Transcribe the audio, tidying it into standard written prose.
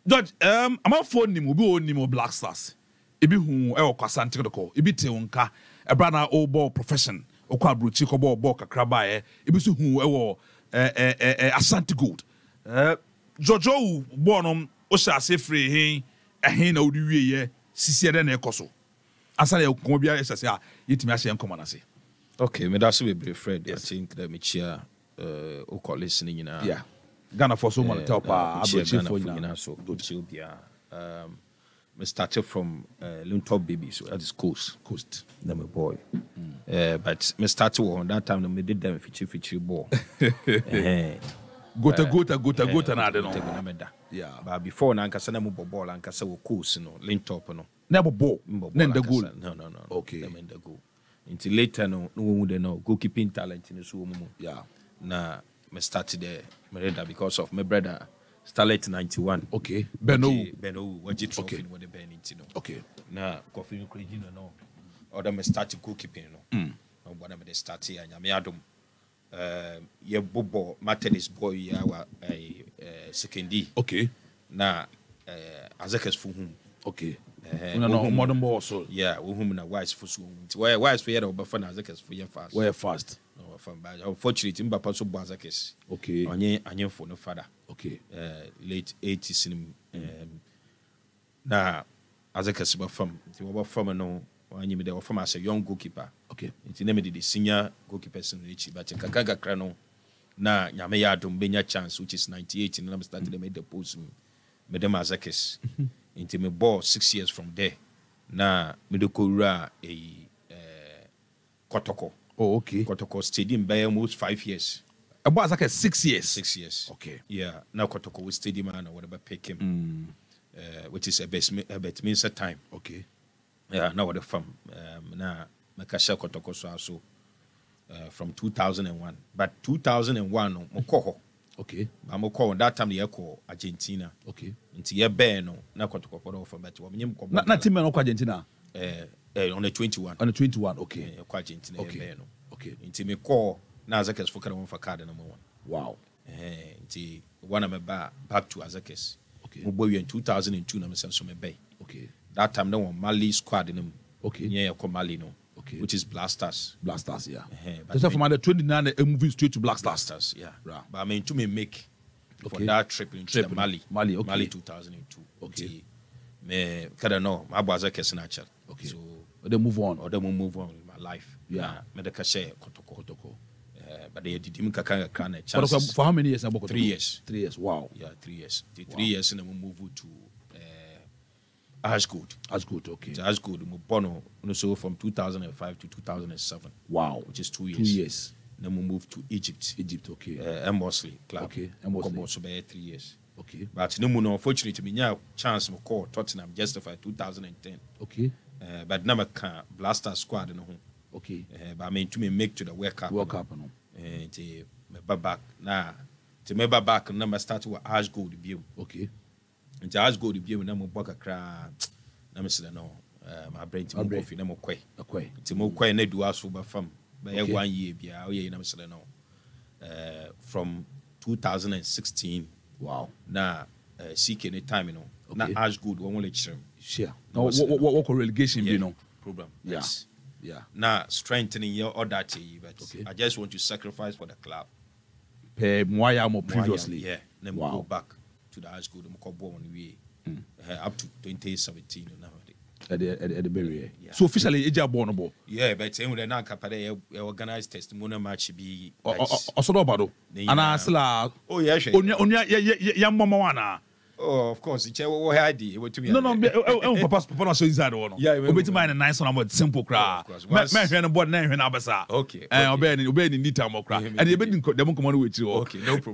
George, I'm a phone him, we be on Black Stars. Ibi hu e Asante Kotoko. Ibi te unka e brana o ball profession. O kwa bruchi ko ball kakra ba e. Ibi so hu e Asante Gold. George Owu born o sha se free hin na odi wie ye sisi de na ekoso. Asa na ko bia e sase a yetimi a hye nkoma na se. Okay, me da so be Fred. I think that me chia o call listening na. Yeah. Ghana for so many tell pa abrochi for you so go to bia. Me started from Luntop Baby, so that is coast. Then my boy. But me started on that time. Me did them feature ball. Gota na de no. Yeah. But before na nkasa na mo ball and nkasa wo coast no Luntop no. Never ball. Then the goal. No. Okay. Them in the goal. Until later no we dey know goalkeeping talent in so mo. Yeah. Na me started there. Me read that because of my brother. Starlet 91. Okay. Beno, what you trophy with the Ben into no. Okay. Na coffee no crazy no. Or me start goalkeeping no. No what me start here nya me adom. Ye bobo Martinez boy ya wa second D. Okay. Na Azakas for whom. Okay. No modern ball so. Yeah, we whom na wise for so. Wise for ya over for Azakas for ya fast. Where fast. No from bad. Unfortunately Mbapa so Azakas. Okay. Anye for no father. Okay. Late 80s na Azakas ba from no anyi me dey from as a young goalkeeper. Okay. Nti na me the senior goalkeepers in each but kaka kra no na nyame ya dom benya chance which is 98 and I started to make the post me dem Azakas. Nti me ball 6 years from there. Na me do kowura Kotoko. Oh, okay. Kotoko stadium by almost 5 years. About like 6 years. 6 years. Okay. Yeah. Now Kotoko stadium and whatever pick him. Which is a best means at time. Okay. Yeah. Now what the farm. Now Makasha Kotoko so from 2001. But 2001 Moko. Okay. But Moko that time the echo Argentina. Okay. Into your no. Now Kotoko for from but not team no Argentina. On the 21. On the 21. Okay. Argentina. Okay. Okay. Into me call. Now Azakas for card number 1. Wow. One of my back to Azakas. Okay. We in 2002 na me send so me bay. Okay. That time no one Mali squad in him. Okay. Yeah, ko Mali no. Okay. Which is Blasters. Blasters, yeah. But from under 29 moving straight to Blasters. Blasters, yeah. Right. But I mean to me make for Okay. that trip into the Mali. Mali, okay. Mali 2002. Okay. Me kada no, my Azakas natural. Okay. So they move on. Or they move on with my life. Yeah. Me the kashe Kotoko. But they did him chance. For how many years? 3 years. 3 years. Wow. Yeah, 3 years. 3 years and then we move to Ashgood. Ashgood, okay. To Ashgood, we born so from 2005 to 2007. Wow. Which is 2 years. 2 years. Then we moved to Egypt. Egypt, okay. Emosley club. Okay. Emosley. So by 3 years. Okay. But no more unfortunately me now chance me call Tottenham justified 2010. Okay. But now can Blaster squad no. Okay. But I mean to me make to the World Cup. World Cup no. Me back na to me back na me start with Ashgood bio. Okay. Nti Ashgood bio na mo boka kra na me say no my brain to mo coffee na mo kwe. Nti mo kwe na du aso ba fam. By 1 year bia o ye na me say no. From 2016. Wow. Na seek any time you know. Na Ashgood won lecture. Sure. Now what relegation be no problem. Yeah. Yeah. Now strengthening your other team, but I just want to sacrifice for the club. Previously. Yeah. Then we go back to the Ashgood. We go on we up to 2017 now. At the barrier. Yeah. So officially, it's a born. Yeah, but when they now capable organized testimonial match be. Also, no, and I still. Oh yeah, young mama wana. Oh, of course. It's what I did. No. Papa, so inside one. Yeah, we bet mine a nice one about simple crowd. Man, board name and abasa. Okay. And obey in detail more crowd. And you bet them come on with you. Okay, no problem.